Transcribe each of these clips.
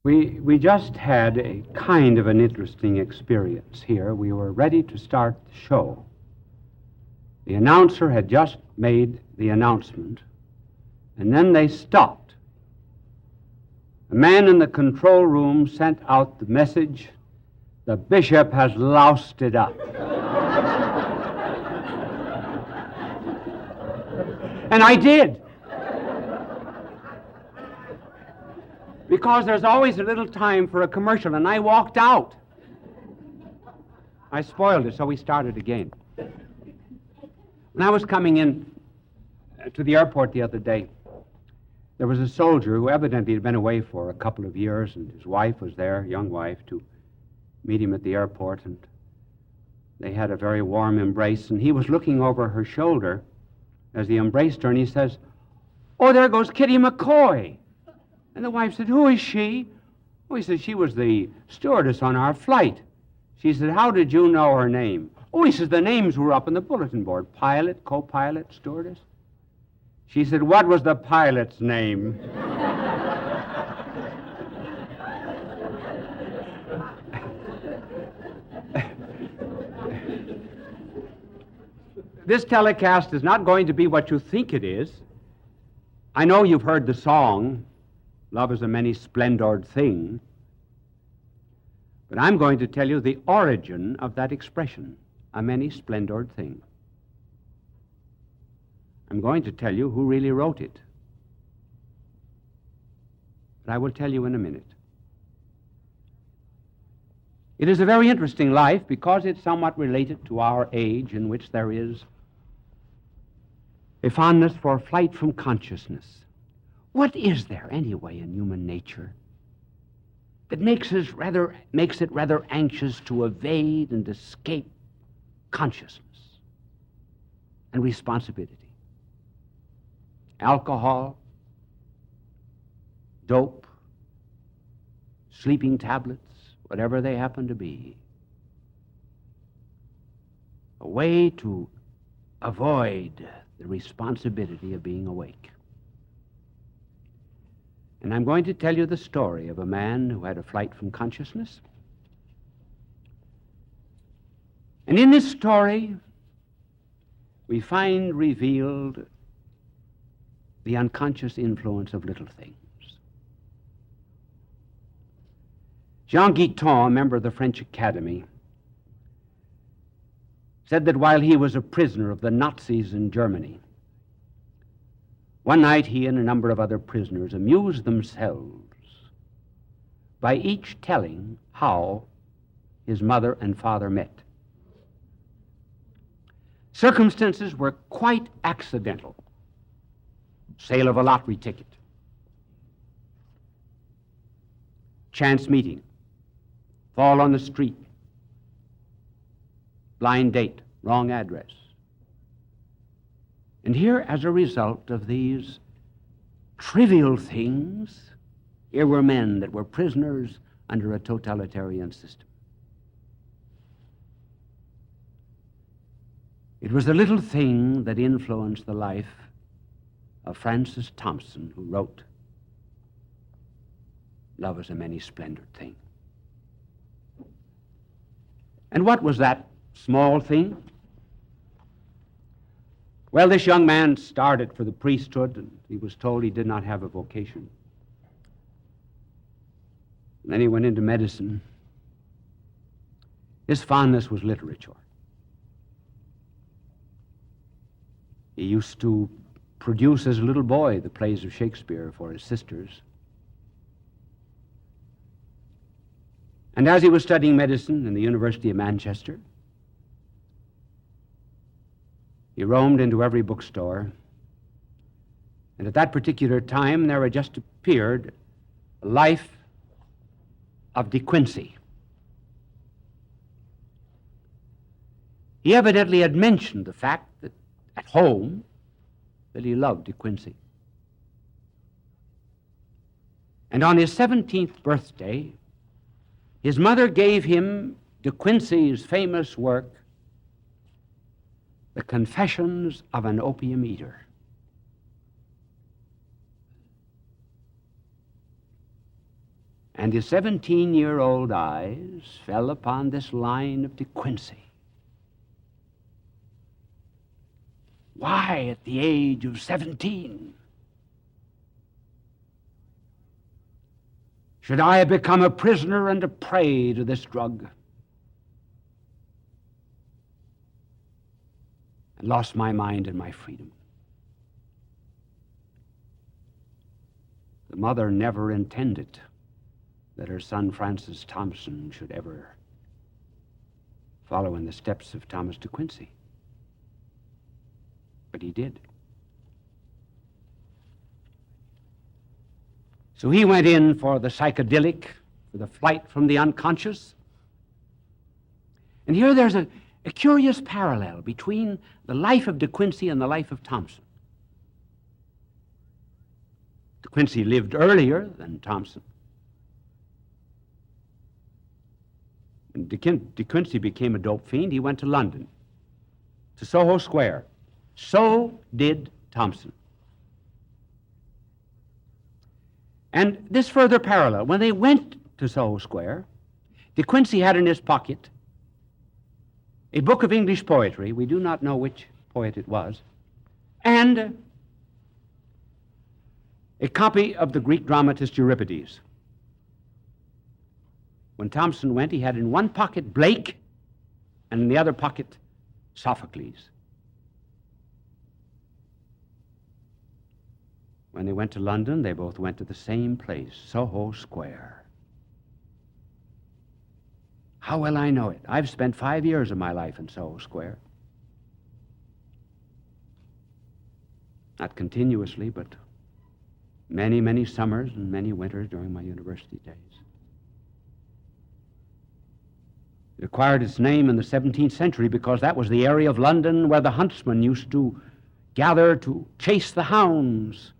We just had a kind of an interesting experience here. We were ready to start the show. The announcer had just made the announcement, and then they stopped. A man in the control room sent out the message, "The bishop has loused it up." And I did. Because there's always a little time for a commercial, and I walked out. I spoiled it, so we started again. When I was coming in to the airport the other day, there was a soldier who evidently had been away for a couple of years, and his wife was there, young wife, to meet him at the airport, and they had a very warm embrace, and he was looking over her shoulder as he embraced her, and he says, "Oh, there goes Kitty McCoy." And the wife said, "Who is she?" Oh, he said, "She was the stewardess on our flight." She said, "How did you know her name?" Oh, he says, "The names were up on the bulletin board. Pilot, co-pilot, stewardess." She said, "What was the pilot's name?" This telecast is not going to be what you think it is. I know you've heard the song, "Love is a many-splendored thing," but I'm going to tell you the origin of that expression, a many-splendored thing. I'm going to tell you who really wrote it, but I will tell you in a minute. It is a very interesting life because it's somewhat related to our age, in which there is a fondness for flight from consciousness. What is there, anyway, in human nature that makes it rather anxious to evade and escape consciousness and responsibility? Alcohol, dope, sleeping tablets, whatever they happen to be. A way to avoid the responsibility of being awake. And I'm going to tell you the story of a man who had a flight from consciousness. And in this story, we find revealed the unconscious influence of little things. Jean Guiton, a member of the French Academy, said that while he was a prisoner of the Nazis in Germany, one night he and a number of other prisoners amused themselves by each telling how his mother and father met. Circumstances were quite accidental. Sale of a lottery ticket, chance meeting, fall on the street, blind date, wrong address. And here, as a result of these trivial things, here were men that were prisoners under a totalitarian system. It was the little thing that influenced the life of Francis Thompson, who wrote, "Love is a many-splendored thing." And what was that small thing? Well, this young man started for the priesthood, and he was told he did not have a vocation. And then he went into medicine. His fondness was literature. He used to produce as a little boy the plays of Shakespeare for his sisters. And as he was studying medicine in the University of Manchester, he roamed into every bookstore, and at that particular time there had just appeared a Life of De Quincey. He evidently had mentioned the fact that at home that he loved De Quincey. And on his 17th birthday, his mother gave him De Quincey's famous work, The Confessions of an Opium Eater. And his 17-year-old eyes fell upon this line of De Quincey. Why, at the age of 17, should I have become a prisoner and a prey to this drug? And lost my mind and my freedom. The mother never intended that her son Francis Thompson should ever follow in the steps of Thomas De Quincey. But he did. So he went in for the psychedelic, for the flight from the unconscious. And here there's a curious parallel between the life of De Quincey and the life of Thompson. De Quincey lived earlier than Thompson. When De Quincey became a dope fiend, he went to London, to Soho Square. So did Thompson. And this further parallel, when they went to Soho Square, De Quincey had in his pocket a book of English poetry, we do not know which poet it was, and a copy of the Greek dramatist Euripides. When Thompson went, he had in one pocket Blake, and in the other pocket Sophocles. When they went to London, they both went to the same place, Soho Square. How well I know it. I've spent 5 years of my life in Soho Square. Not continuously, but many, many summers and many winters during my university days. It acquired its name in the 17th century because that was the area of London where the huntsmen used to gather to chase the hounds.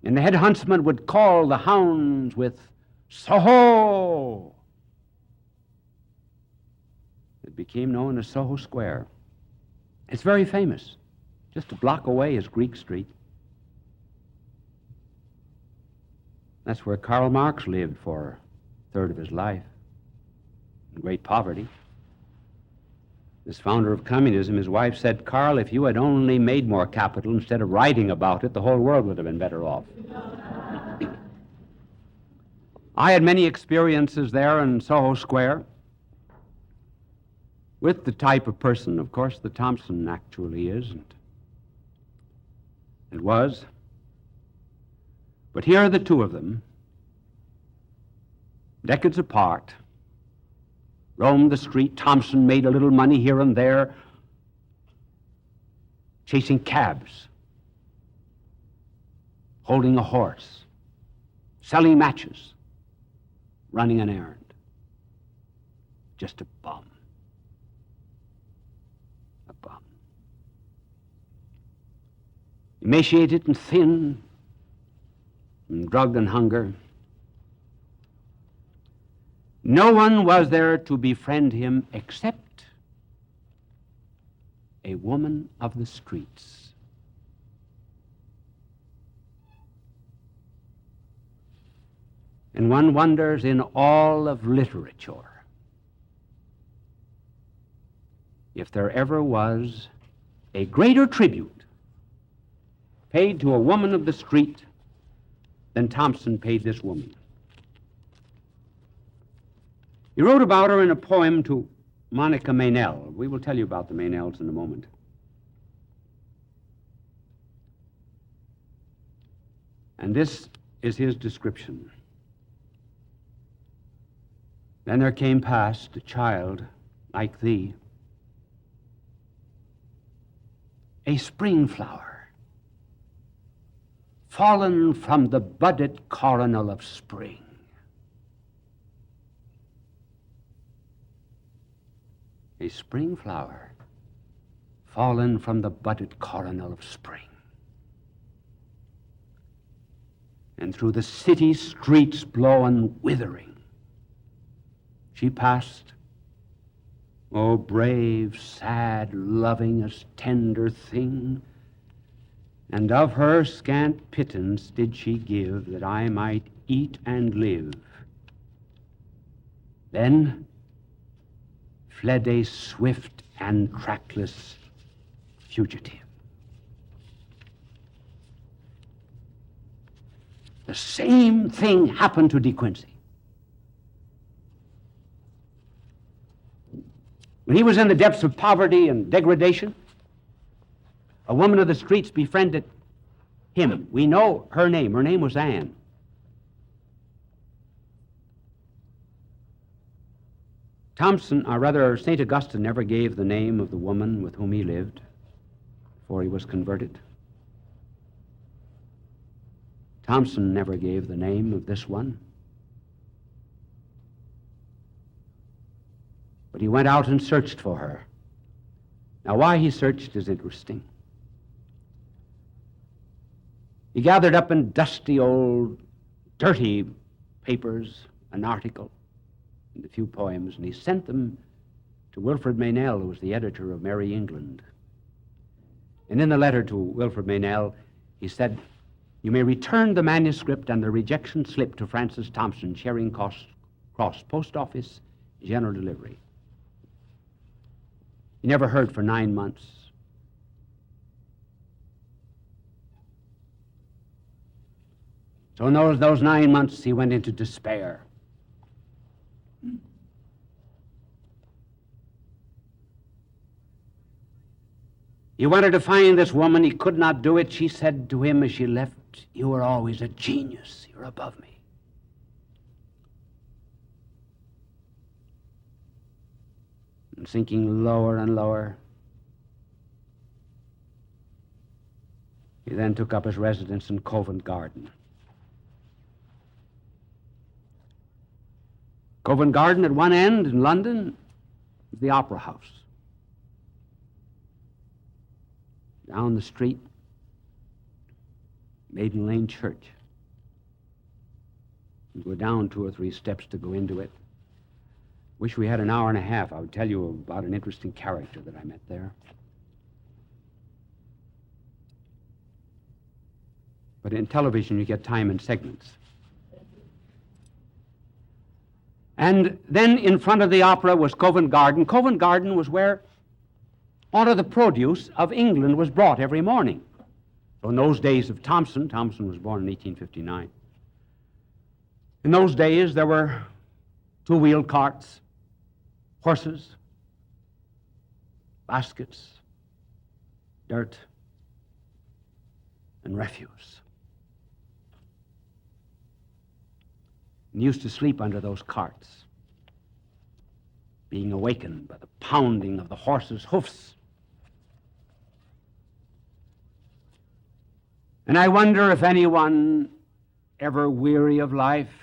And the head huntsman would call the hounds with Soho. It became known as Soho Square. It's very famous. Just a block away is Greek Street. That's where Karl Marx lived for a third of his life, in great poverty. This founder of communism, his wife said, "Karl, if you had only made more capital instead of writing about it, the whole world would have been better off." I had many experiences there in Soho Square with the type of person, of course, that Thompson actually is, and was. But here are the two of them, decades apart, roamed the street. Thompson made a little money here and there, chasing cabs, holding a horse, selling matches, running an errand. Just a bum. A bum. Emaciated and thin, and drugged and hunger. No one was there to befriend him except a woman of the streets. And one wonders, in all of literature, if there ever was a greater tribute paid to a woman of the street than Thompson paid this woman. He wrote about her in a poem to Monica Meynell. We will tell you about the Meynells in a moment. And this is his description. Then there came past a child like thee, a spring flower, fallen from the budded coronal of spring. A spring flower, fallen from the budded coronal of spring. And through the city streets blown withering, she passed, O brave, sad, loving, as tender thing, and of her scant pittance did she give, that I might eat and live Then fled a swift and trackless fugitive. The same thing happened to De Quincey. When he was in the depths of poverty and degradation, a woman of the streets befriended him. We know her name. Her name was Anne. St. Augustine never gave the name of the woman with whom he lived before he was converted. Thompson never gave the name of this one. But he went out and searched for her. Now, why he searched is interesting. He gathered up in dusty old, dirty papers an article and a few poems, and he sent them to Wilfred Meynell, who was the editor of Merry England. And in the letter to Wilfred Meynell, he said, "You may return the manuscript and the rejection slip to Francis Thompson, Charing Cross Post Office, general delivery." He never heard for 9 months. So in those 9 months, he went into despair. He wanted to find this woman. He could not do it. She said to him as she left, "You are always a genius. You're above me." And sinking lower and lower, he then took up his residence in Covent Garden. Covent Garden at one end in London is the Opera House. Down the street, Maiden Lane Church. You go down 2 or 3 steps to go into it. Wish we had an hour and a half. I would tell you about an interesting character that I met there. But in television, you get time in segments. And then in front of the opera was Covent Garden. Covent Garden was where all of the produce of England was brought every morning. So in those days of Thompson was born in 1859. In those days, there were 2-wheeled carts, horses, baskets, dirt, and refuse. And used to sleep under those carts, being awakened by the pounding of the horses' hoofs. And I wonder if anyone ever weary of life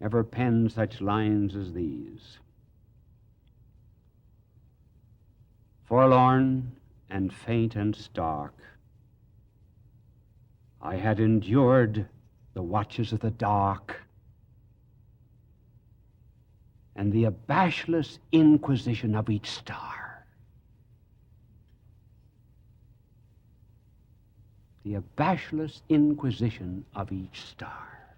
ever penned such lines as these. Forlorn and faint and stark, I had endured the watches of the dark and the abashless inquisition of each star. The abashless inquisition of each star.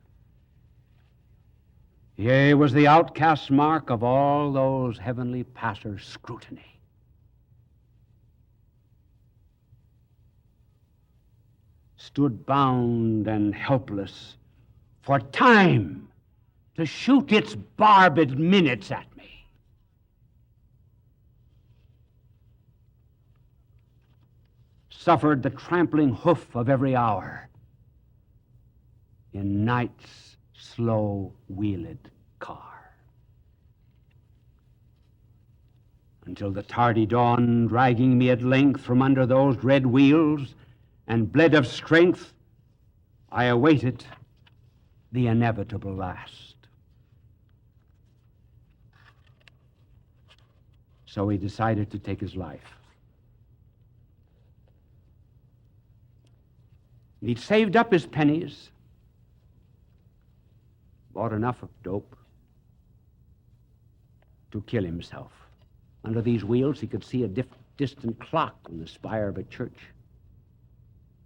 Yea, was the outcast mark of all those heavenly passers' scrutiny. Stood bound and helpless for time to shoot its barbed minutes at me. Suffered the trampling hoof of every hour in night's slow-wheeled car. Until the tardy dawn, dragging me at length from under those dread wheels, and bled of strength, I awaited the inevitable last. So he decided to take his life. He'd saved up his pennies, bought enough of dope to kill himself. Under these wheels, he could see a distant clock on the spire of a church.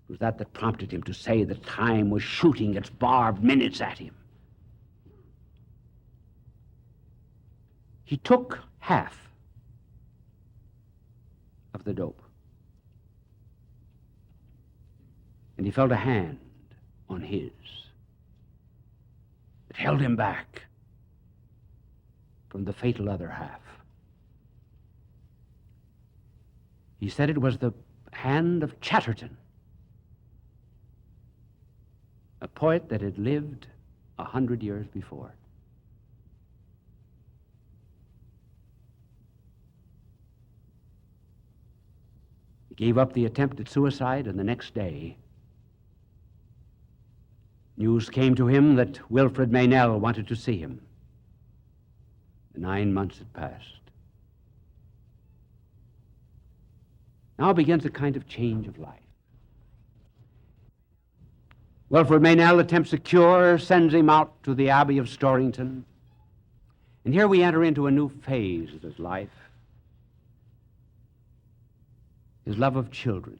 It was that prompted him to say that time was shooting its barbed minutes at him. He took half of the dope, and he felt a hand on his that held him back from the fatal other half. He said it was the hand of Chatterton, a poet that had lived 100 years before. He gave up the attempt at suicide, and the next day, news came to him that Wilfred Meynell wanted to see him. The 9 months had passed. Now begins a kind of change of life. Wilfred Meynell attempts a cure, sends him out to the Abbey of Storrington. And here we enter into a new phase of his life. His love of children.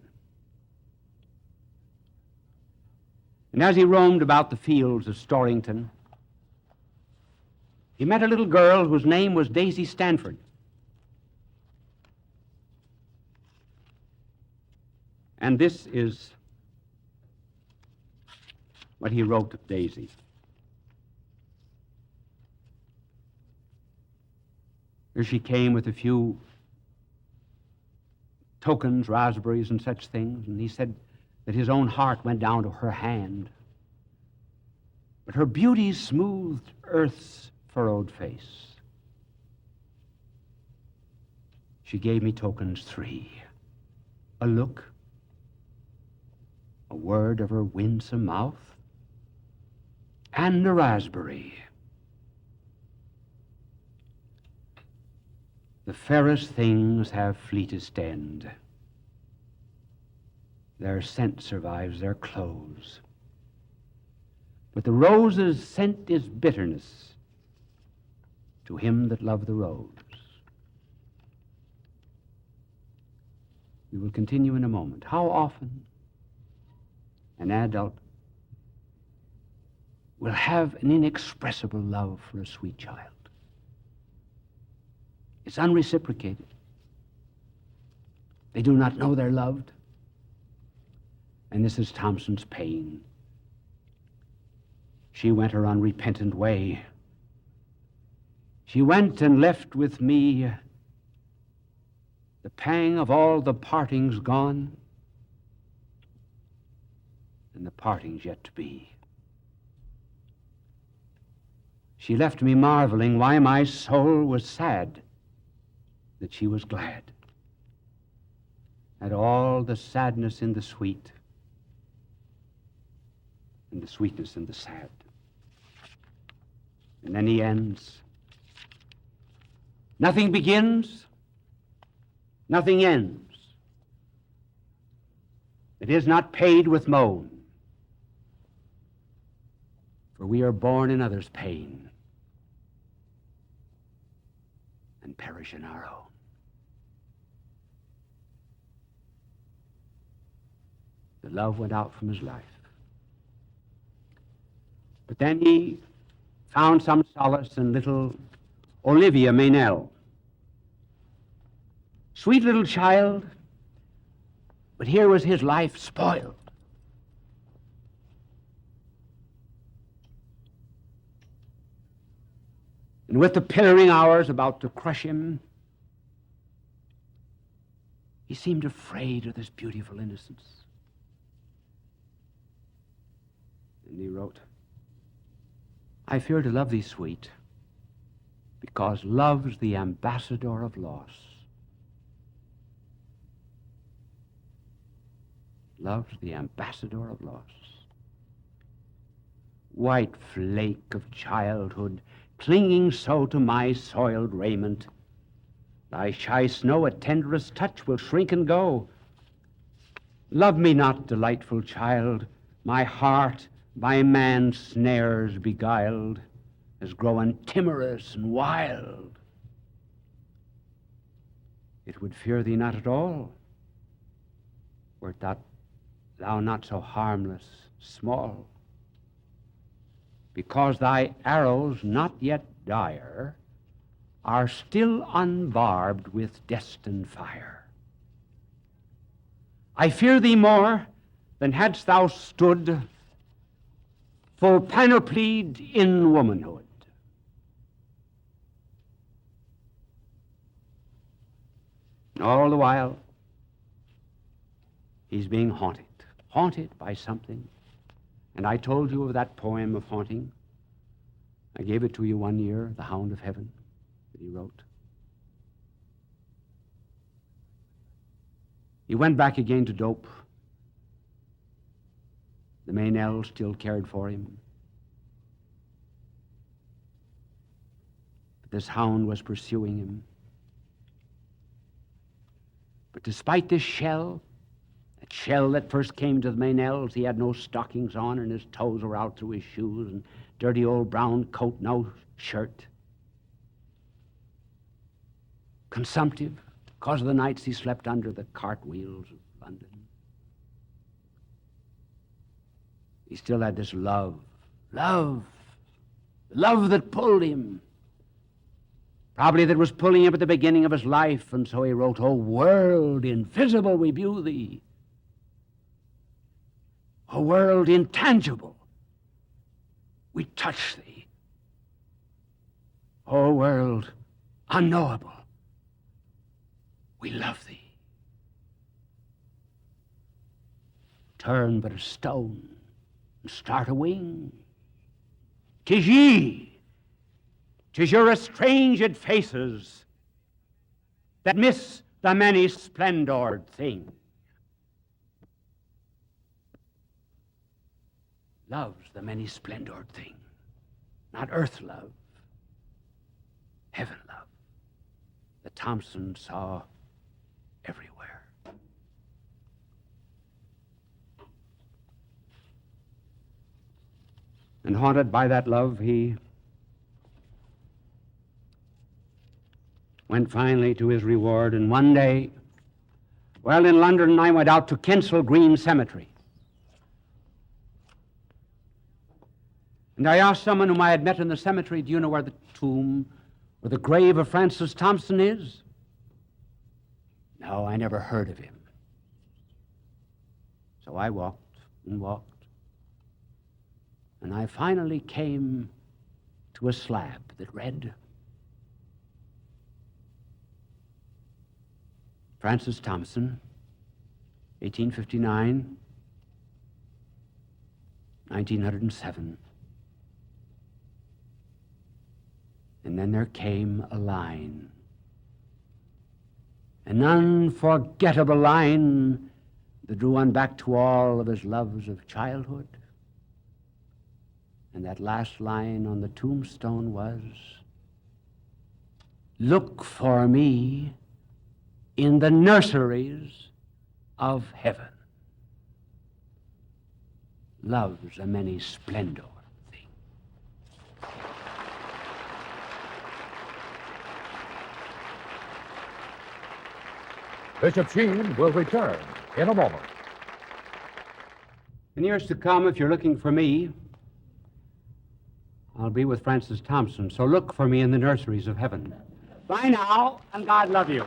And as he roamed about the fields of Storrington, he met a little girl whose name was Daisy Stanford. And this is what he wrote of Daisy. Here she came with a few tokens, raspberries and such things, and he said that his own heart went down to her hand. But her beauty smoothed earth's furrowed face. She gave me tokens 3. A look, a word of her winsome mouth, and a raspberry. The fairest things have fleetest end. Their scent survives their close. But the rose's scent is bitterness to him that loved the rose. We will continue in a moment. How often an adult will have an inexpressible love for a sweet child. It's unreciprocated. They do not know they're loved. And this is Thompson's pain. She went her unrepentant way. She went and left with me the pang of all the partings gone, and the partings yet to be. She left me marveling why my soul was sad that she was glad, at all the sadness in the sweet, and the sweetness in the sad. And then he ends. Nothing begins, nothing ends. It is not paid with moan, for we are born in others' pain and perish in our own. The love went out from his life. But then he found some solace in little Olivia Meynell. Sweet little child, but here was his life spoiled. And with the pillaring hours about to crush him, he seemed afraid of this beautiful innocence. And he wrote, I fear to love thee, sweet, because love's the ambassador of loss. Love's the ambassador of loss. White flake of childhood, clinging so to my soiled raiment, thy shy snow at tenderest touch will shrink and go. Love me not, delightful child, my heart by man's snares beguiled has grown timorous and wild. It would fear thee not at all, wert thou not so harmless, small, because thy arrows not yet dire are still unbarbed with destined fire. I fear thee more than hadst thou stood full panoplied in womanhood. And all the while, he's being haunted by something. And I told you of that poem of haunting. I gave it to you one year, The Hound of Heaven, that he wrote. He went back again to dope. The Meynell still cared for him. But this hound was pursuing him. But despite this shell, that shell that first came to the Meynells, he had no stockings on and his toes were out through his shoes and dirty old brown coat, no shirt. Consumptive, because of the nights he slept under the cartwheels of London. He still had this love that pulled him. Probably that was pulling him at the beginning of his life, and so he wrote, "O world invisible, we view thee. O world intangible, we touch thee. O world unknowable, we love thee. Turn but a stone and start a wing. 'Tis ye, 'tis your estranged faces that miss the many splendored thing." Love's the many splendored thing, not earth love, heaven love, that Thompson saw everywhere. And haunted by that love, he went finally to his reward. And one day, while in London, I went out to Kensal Green Cemetery. And I asked someone whom I had met in the cemetery, "Do you know where the tomb or the grave of Francis Thompson is?" "No, I never heard of him." So I walked and walked, and I finally came to a slab that read, Francis Thompson, 1859, 1907. And then there came a line, an unforgettable line that drew one back to all of his loves of childhood. And that last line on the tombstone was, "Look for me in the nurseries of heaven." Love's a many splendor. Bishop Sheen will return in a moment. In years to come, if you're looking for me, I'll be with Francis Thompson, so look for me in the nurseries of heaven. Bye now, and God love you.